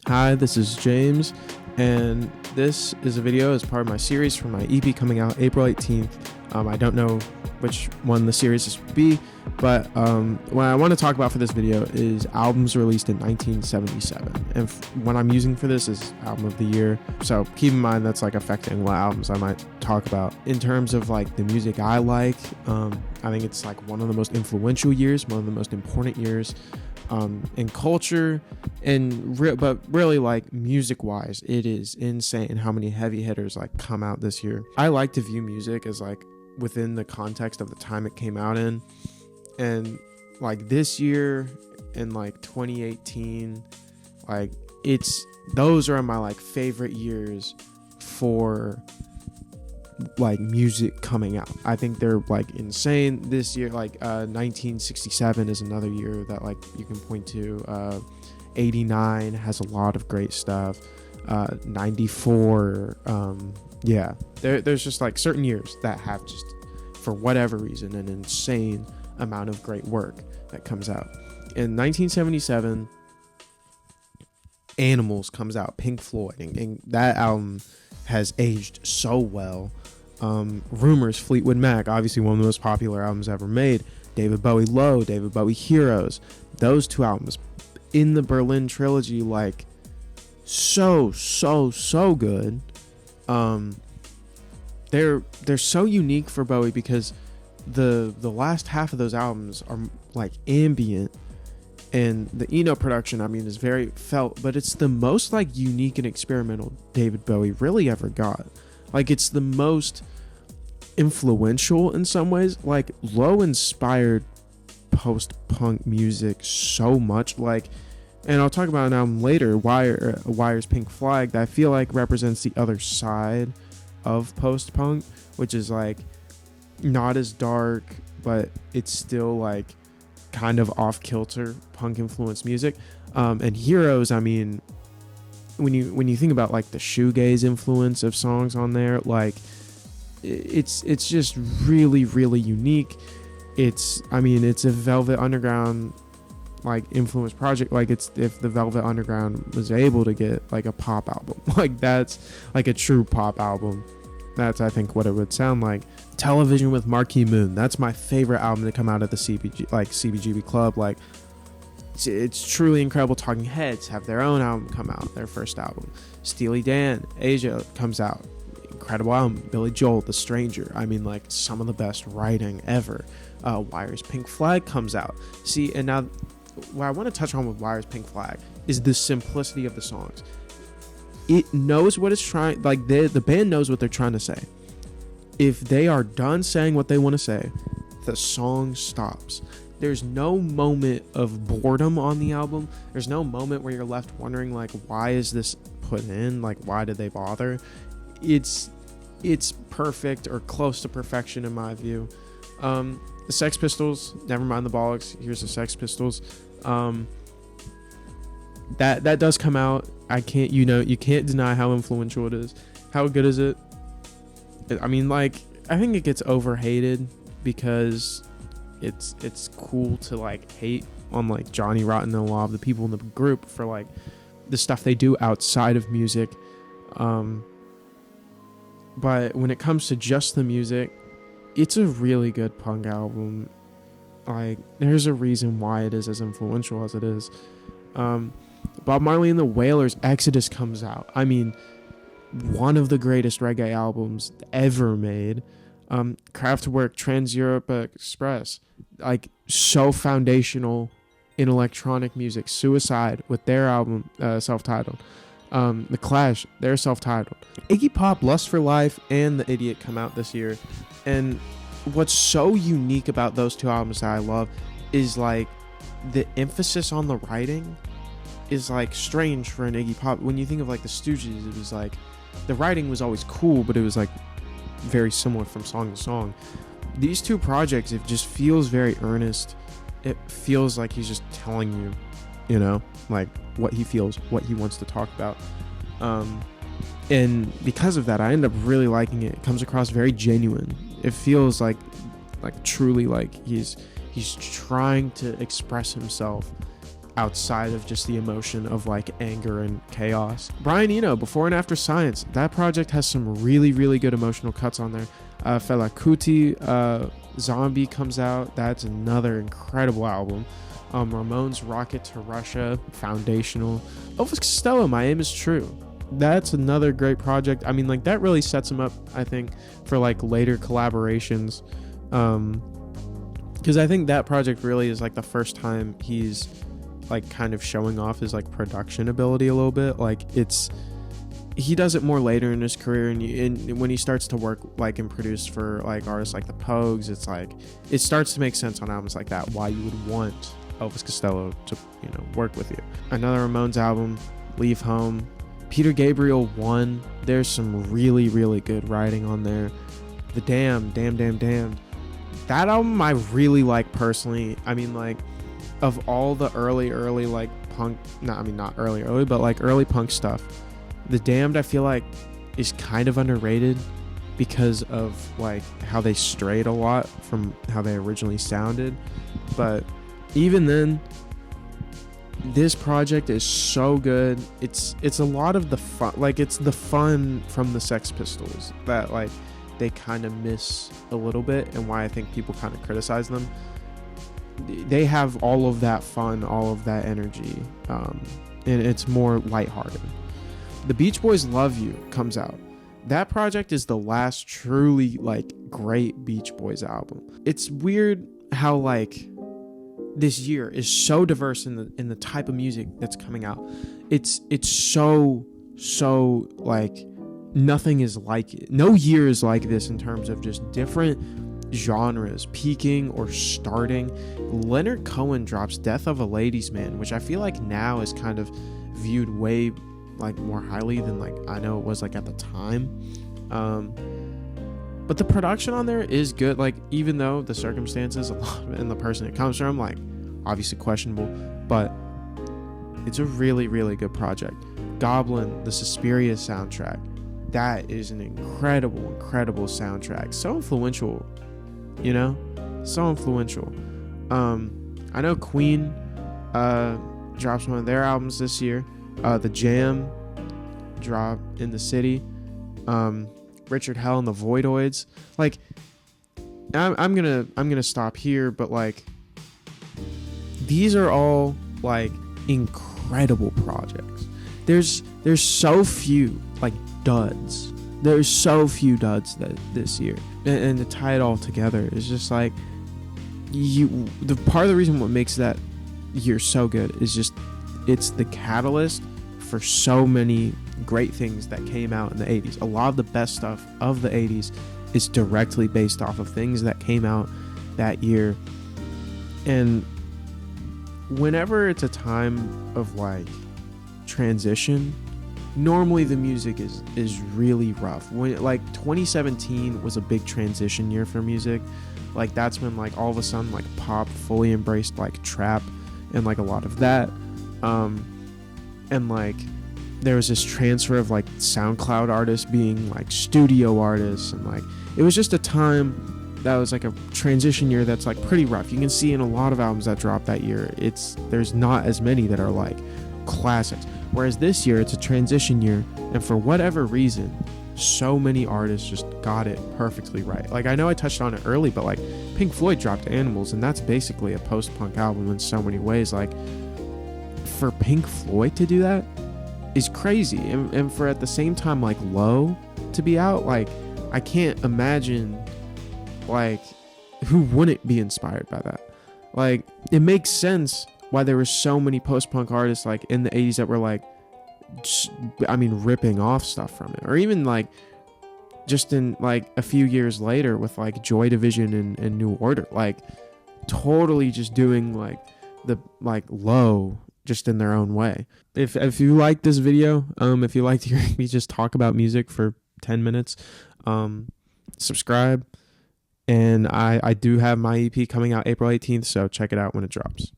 Hi, this is James, and this is a video as part of my series for my EP coming out April 18th. I don't know which one the series will be, but what I want to talk about for this video is albums released in 1977, and what I'm using for this is album of the year, so keep in mind that's like affecting what albums I might talk about. In terms of like the music I like, I think it's like one of the most influential years, one of the most important years in culture, but really like music wise, it is insane how many heavy hitters like come out this year. I like to view music as like within the context of the time it came out in, and like this year in like 2018, like those are my like favorite years for like music coming out. I think they're like insane this year. Like 1967 is another year that like you can point to. 89 has a lot of great stuff. 94, there's just like certain years that have just, for whatever reason, an insane amount of great work that comes out. In 1977, Animals comes out, Pink Floyd, and that album has aged so well. Rumors, Fleetwood Mac, obviously one of the most popular albums ever made. David Bowie Low, David Bowie Heroes, those two albums in the Berlin trilogy, like so good. They're so unique for Bowie because the last half of those albums are like ambient, and the Eno production, I mean, is very felt, but it's the most like unique and experimental David Bowie really ever got. Like it's the most influential in some ways. Like Low inspired post-punk music so much, like, and I'll talk about an album later, Wire's Pink Flag, that I feel like represents the other side of post-punk, which is like not as dark, but it's still like kind of off-kilter punk influenced music. And Heroes, I mean, when you think about like the shoegaze influence of songs on there, like it's just really unique. It's a Velvet Underground like influence project. Like it's if the Velvet Underground was able to get like a pop album, like that's like a true pop album, that's I think what it would sound like. Television with Marquee Moon, that's my favorite album to come out of the CBGB Club. Like it's truly incredible. Talking Heads have their own album come out, their first album. Steely Dan, Asia comes out, incredible album. Billy Joel, The Stranger, I mean, like some of the best writing ever. Wire's Pink Flag comes out. See, and now what I want to touch on with Wire's Pink Flag is the simplicity of the songs. It knows what it's trying, like the band knows what they're trying to say. If they are done saying what they want to say, the song stops. There's no moment of boredom on the album. There's no moment where you're left wondering like, why is this put in? Like, why did they bother? It's perfect or close to perfection in my view. The Sex Pistols, never mind the bollocks, here's the Sex Pistols. That does come out. You can't deny how influential it is. How good is it? I mean, like, I think it gets overhated because it's cool to like hate on like Johnny Rotten and a lot of the people in the group for like the stuff they do outside of music. But when it comes to just the music, it's a really good punk album. Like, there's a reason why it is as influential as it is. Bob Marley and the Wailers, Exodus comes out. I mean, one of the greatest reggae albums ever made. Kraftwerk, Trans-Europe Express, like so foundational in electronic music. Suicide with their album self-titled. The Clash, they're self-titled. Iggy Pop, Lust for Life, and The Idiot come out this year. And what's so unique about those two albums that I love is like the emphasis on the writing is like strange for an Iggy Pop. When you think of like the Stooges, it was like the writing was always cool, but it was like very similar from song to song. These two projects, it just feels very earnest. It feels like he's just telling you know, like what he feels, what he wants to talk about. And because of that, I end up really liking it. It comes across very genuine. It feels like truly like he's trying to express himself outside of just the emotion of like anger and chaos. Brian Eno, Before and After Science, that project has some really, really good emotional cuts on there. Fela Kuti, Zombie comes out. That's another incredible album. Ramones, Rocket to Russia, foundational. Elvis Costello, My Aim Is True. That's another great project. I mean, like, that really sets him up, I think, for like later collaborations. Because I think that project really is like the first time he's like kind of showing off his like production ability a little bit. Like, he does it more later in his career, and when he starts to work like and produce for like artists like the Pogues, it's like it starts to make sense on albums like that why you would want Elvis Costello to, you know, work with you. Another Ramones album, Leave Home. Peter Gabriel 1. There's some really, really good writing on there. The Damned. That album I really like personally. I mean, like, of all the early like punk, not early, but like early punk stuff, The Damned I feel like is kind of underrated because of like how they strayed a lot from how they originally sounded. But even then, this project is so good. It's a lot of the fun, like it's the fun from the Sex Pistols that like they kind of miss a little bit, and why I think people kind of criticize them. They have all of that fun, all of that energy, and it's more lighthearted. The Beach Boys' Love You comes out. That project is the last truly like great Beach Boys album. It's weird how like this year is so diverse in the type of music that's coming out. It's so like nothing is like it. No year is like this in terms of just different genres peaking or starting. Leonard Cohen drops Death of a Ladies Man, which I feel like now is kind of viewed way like more highly than like I know it was like at the time. But the production on there is good. Like, even though the circumstances a lot and the person it comes from, like, obviously questionable, but it's a really, really good project. Goblin, the Suspiria soundtrack, that is an incredible soundtrack. So influential, you know, so influential. I know Queen drops one of their albums this year. The Jam drop In the City. Richard Hell and the Voidoids. Like, I'm gonna stop here, but like these are all like incredible projects. There's so few like duds. There's so few duds that this year, and to tie it all together is just like the part of the reason what makes that year so good is just it's the catalyst for so many great things that came out in the 80s. A lot of the best stuff of the 80s is directly based off of things that came out that year. And whenever it's a time of like transition, normally the music is really rough. When like 2017 was a big transition year for music. Like, that's when like all of a sudden like pop fully embraced like trap and like a lot of that. And like there was this transfer of like SoundCloud artists being like studio artists, and like it was just a time that was like a transition year that's like pretty rough. You can see in a lot of albums that dropped that year, there's not as many that are like classics, whereas this year it's a transition year, and for whatever reason so many artists just got it perfectly right. Like, I know I touched on it early, but like Pink Floyd dropped Animals, and that's basically a post-punk album in so many ways. Like, for Pink Floyd to do that is crazy, and for at the same time like Low to be out, like I can't imagine like who wouldn't be inspired by that. Like, it makes sense why there were so many post-punk artists like in the 80s that were like just, I mean, ripping off stuff from it, or even like just in like a few years later with like Joy Division and New Order, like totally just doing like the like Low just in their own way. If you like this video, if you like to hear me just talk about music for 10 minutes, subscribe. And I do have my EP coming out April 18th, so check it out when it drops.